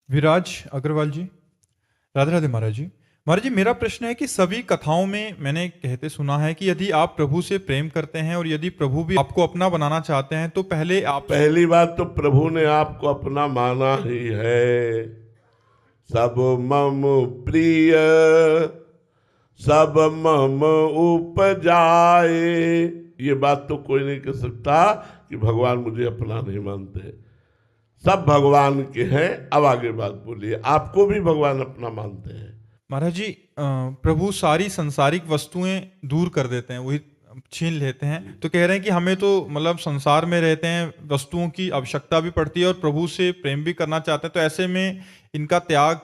विराज अग्रवाल जी। राधे राधे महाराज जी। महाराज जी, मेरा प्रश्न है कि सभी कथाओं में मैंने कहते सुना है कि यदि आप प्रभु से प्रेम करते हैं और यदि प्रभु भी आपको अपना बनाना चाहते हैं तो पहले आप पहली बात तो प्रभु ने आपको अपना माना ही है। सब मम प्रिय सब मम उपजाए, ये बात तो कोई नहीं कह सकता कि भगवान मुझे अपना नहीं मानते। सब भगवान के हैं। अब आगे बात बोलिए, आपको भी भगवान अपना मानते हैं? महाराज जी, प्रभु सारी संसारिक वस्तुएं दूर कर देते हैं, वही छीन लेते हैं। तो कह रहे हैं कि हमें तो मतलब संसार में रहते हैं, वस्तुओं की आवश्यकता भी पड़ती है और प्रभु से प्रेम भी करना चाहते हैं। तो ऐसे में इनका त्याग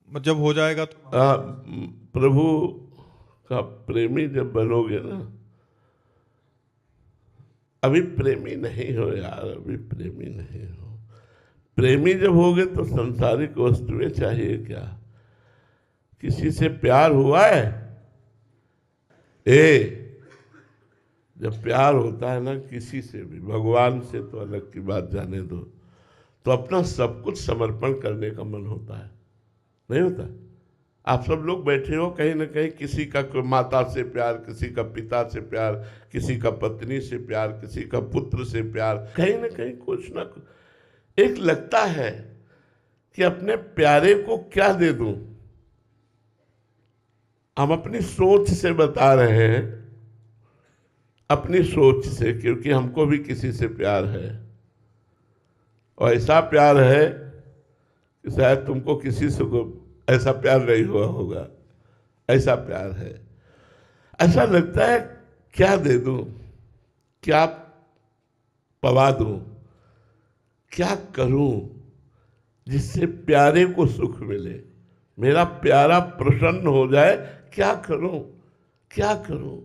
जब हो जाएगा तो प्रभु का प्रेमी जब बनोगे ना, अभी प्रेमी नहीं हो यार, अभी प्रेमी नहीं हो। प्रेमी जब होगे तो संसारिक वस्तुएं चाहिए क्या? किसी से प्यार हुआ है? जब प्यार होता है ना किसी से भी, भगवान से तो अलग की बात जाने दो, तो अपना सब कुछ समर्पण करने का मन होता है, नहीं होता? आप सब लोग बैठे हो, कहीं ना कहीं किसी का माता से प्यार, किसी का पिता से प्यार, किसी का पत्नी से प्यार, किसी का पुत्र से प्यार, कहीं ना कहीं कुछ ना कुछ एक लगता है कि अपने प्यारे को क्या दे दूं। हम अपनी सोच से बता रहे हैं, अपनी सोच से, क्योंकि हमको भी किसी से प्यार है और ऐसा प्यार है कि शायद तुमको किसी से को ऐसा प्यार नहीं हुआ होगा। ऐसा प्यार है, ऐसा लगता है क्या दे दूं, क्या पवा दूं, क्या करूं जिससे प्यारे को सुख मिले, मेरा प्यारा प्रसन्न हो जाए। क्या करूं, क्या करूं?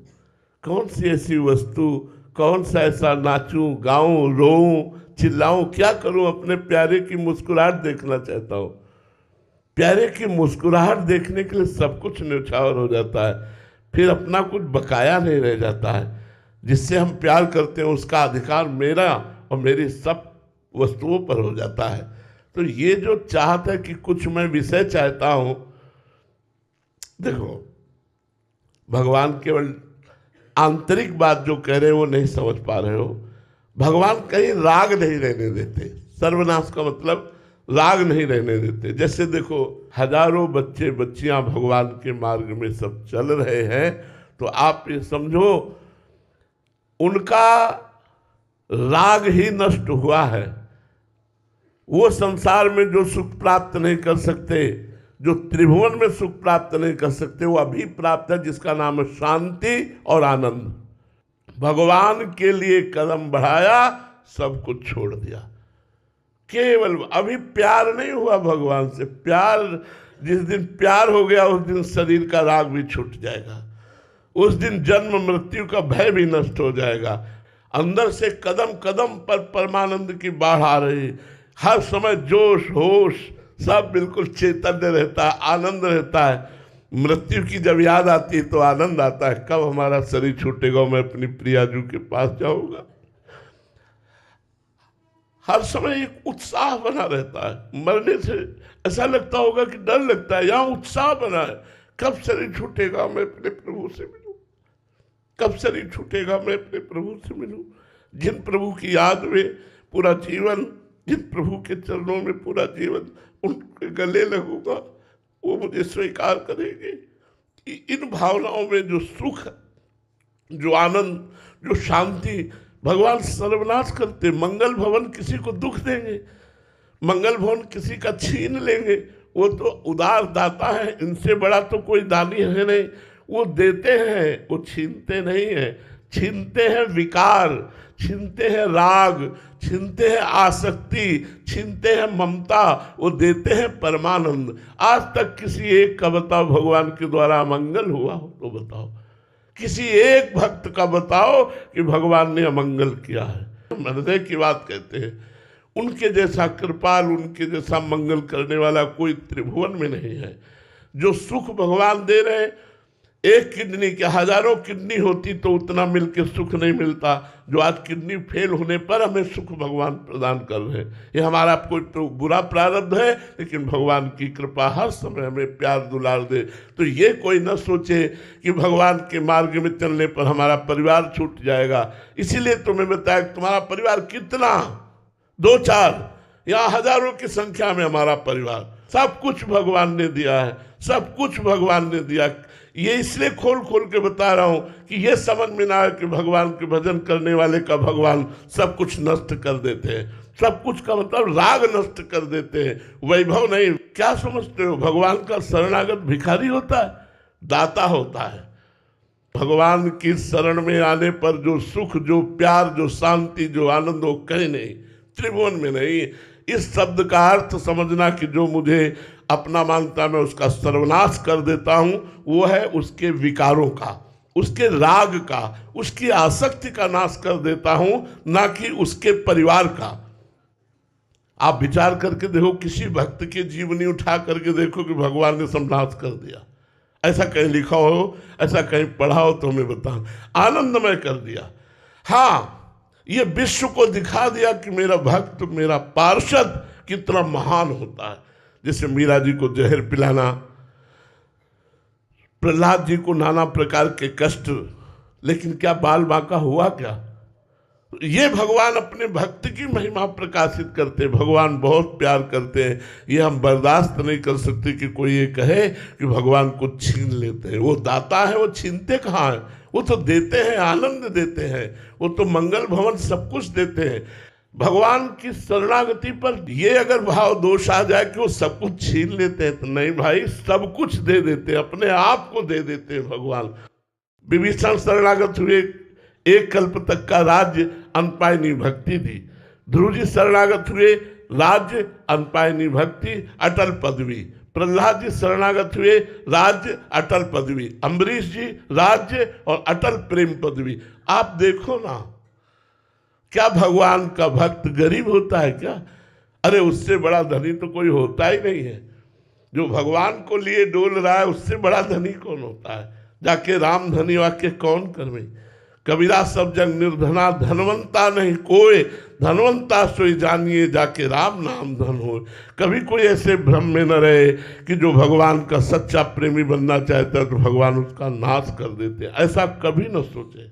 कौन सी ऐसी वस्तु, कौन सा ऐसा नाचूं, गाऊं, रोऊं, चिल्लाऊं, क्या करूं? अपने प्यारे की मुस्कुराहट देखना चाहता हूं। प्यारे की मुस्कुराहट देखने के लिए सब कुछ न्यौछावर हो जाता है, फिर अपना कुछ बकाया नहीं रह जाता है। जिससे हम प्यार करते हैं उसका अधिकार मेरा और मेरी सब वस्तुओं पर हो जाता है। तो ये जो चाहत है कि कुछ मैं विषय चाहता हूं, देखो भगवान केवल आंतरिक बात जो कह रहे हो वो नहीं समझ पा रहे हो। भगवान कहीं राग नहीं रहने देते। सर्वनाश का मतलब राग नहीं रहने देते। जैसे देखो, हजारों बच्चे बच्चियां भगवान के मार्ग में सब चल रहे हैं, तो आप ये समझो उनका राग ही नष्ट हुआ है। वो संसार में जो सुख प्राप्त नहीं कर सकते, जो त्रिभुवन में सुख प्राप्त नहीं कर सकते, वो अभी प्राप्त है, जिसका नाम है शांति और आनंद। भगवान के लिए कदम बढ़ाया, सब कुछ छोड़ दिया। केवल अभी प्यार नहीं हुआ भगवान से। प्यार, जिस दिन प्यार हो गया उस दिन शरीर का राग भी छूट जाएगा, उस दिन जन्म मृत्यु का भय भी नष्ट हो जाएगा। अंदर से कदम कदम पर परमानंद की बाढ़ आ रही, हर समय जोश होश सब बिल्कुल चैतन्य रहता है, आनंद रहता है। मृत्यु की जब याद आती है तो आनंद आता है, कब हमारा शरीर छूटेगा, मैं अपनी प्रियाजू के पास जाऊंगा। हर समय एक उत्साह बना रहता है। मरने से ऐसा लगता होगा कि डर लगता है, यहां उत्साह बना है। कब शरीर छूटेगा, मैं अपने प्रभु से मिलूं, कब शरीर छूटेगा, मैं अपने प्रभु से मिलूं। जिन प्रभु की याद में पूरा जीवन, जिन प्रभु के चरणों में पूरा जीवन उनके गले लगूंगा, वो मुझे स्वीकार करेंगे। कि इन भावनाओं में जो सुख, जो आनंद, जो शांति, भगवान सर्वनाश करते। मंगल भवन किसी को दुख देंगे, मंगल भवन किसी का छीन लेंगे। वो तो उदार दाता है, इनसे बड़ा तो कोई दानी है नहीं। वो देते हैं, वो छीनते नहीं है। छीनते हैं विकार, छीनते हैं राग, छीनते हैं आसक्ति, छीनते हैं ममता, वो देते हैं परमानंद। आज तक किसी एक का बताओ भगवान के द्वारा मंगल हुआ हो तो बताओ, किसी एक भक्त का बताओ कि भगवान ने अमंगल किया है। हृदय की बात कहते हैं, उनके जैसा कृपाल, उनके जैसा मंगल करने वाला कोई त्रिभुवन में नहीं है। जो सुख भगवान दे रहे हैं, एक किडनी के हजारों किडनी होती तो उतना मिलके सुख नहीं मिलता जो आज किडनी फेल होने पर हमें सुख भगवान प्रदान कर रहे हैं। ये हमारा कोई तो बुरा प्रारब्ध है, लेकिन भगवान की कृपा हर समय हमें प्यार दुलार दे। तो ये कोई न सोचे कि भगवान के मार्ग में चलने पर हमारा परिवार छूट जाएगा। इसीलिए तुम्हें बताया तुम्हारा परिवार कितना, 2-4 या हजारों की संख्या में हमारा परिवार, सब कुछ भगवान ने दिया है, सब कुछ भगवान ने दिया। ये इसलिए खोल खोल के बता रहा हूं कि ये समझ में ना आए कि भगवान के भजन करने वाले का भगवान सब कुछ नष्ट कर देते हैं। सब कुछ का मतलब राग नष्ट कर देते हैं, वैभव नहीं। क्या समझते हो, भगवान का शरणागत भिखारी होता है, दाता होता है। भगवान की शरण में आने पर जो सुख, जो प्यार, जो शांति, जो आनंद, वो कहीं नहीं, त्रिभुवन में नहीं। इस शब्द का अर्थ समझना कि जो मुझे अपना मानता मैं उसका सर्वनाश कर देता हूं, वो है उसके विकारों का, उसके राग का, उसकी आसक्ति का नाश कर देता हूं, ना कि उसके परिवार का। आप विचार करके देखो, किसी भक्त की जीवनी उठा करके देखो कि भगवान ने सर्वनाश कर दिया। ऐसा कहीं लिखा हो, ऐसा कहीं पढ़ा हो तो हमें बताओ। आनंदमय कर दिया। हाँ, ये विश्व को दिखा दिया कि मेरा भक्त, मेरा पार्षद कितना महान होता है। जैसे मीरा जी को जहर पिलाना, प्रहलाद जी को नाना प्रकार के कष्ट, लेकिन क्या बाल बांका हुआ क्या? ये भगवान अपने भक्त की महिमा प्रकाशित करते हैं। भगवान बहुत प्यार करते हैं। ये हम बर्दाश्त नहीं कर सकते कि कोई ये कहे कि भगवान को छीन लेते हैं। वो दाता है, वो छीनते कहाँ है? वो तो देते हैं, आनंद देते हैं, वो तो मंगल भवन सब कुछ देते हैं। भगवान की शरणागति पर ये अगर भाव दोष आ जाए कि वो सब कुछ छीन लेते हैं, तो नहीं भाई, सब कुछ दे देते हैं, अपने आप को दे देते हैं भगवान। विभीषण शरणागत हुए, एक कल्प तक का राज्य अनपायनी भक्ति दी। ध्रुव जी शरणागत हुए, राज्य अनपायनी भक्ति, अटल पदवी। प्रहलाद जी शरणागत हुए, राज्य अटल पदवी। अम्बरीश जी राज्य और अटल प्रेम पदवी। आप देखो ना, क्या भगवान का भक्त गरीब होता है क्या? अरे उससे बड़ा धनी तो कोई होता ही नहीं है। जो भगवान को लिए डोल रहा है, उससे बड़ा धनी कौन होता है? जाके राम धनी वाक्य कौन करवे। कबीरा सब जग निर्धना, धनवंता नहीं कोई, धनवंता सोई जानिए, जाके राम नाम धन हो। कभी कोई ऐसे भ्रम में न रहे कि जो भगवान का सच्चा प्रेमी बनना चाहता है तो भगवान उसका नाश कर देते हैं। ऐसा कभी न सोचे।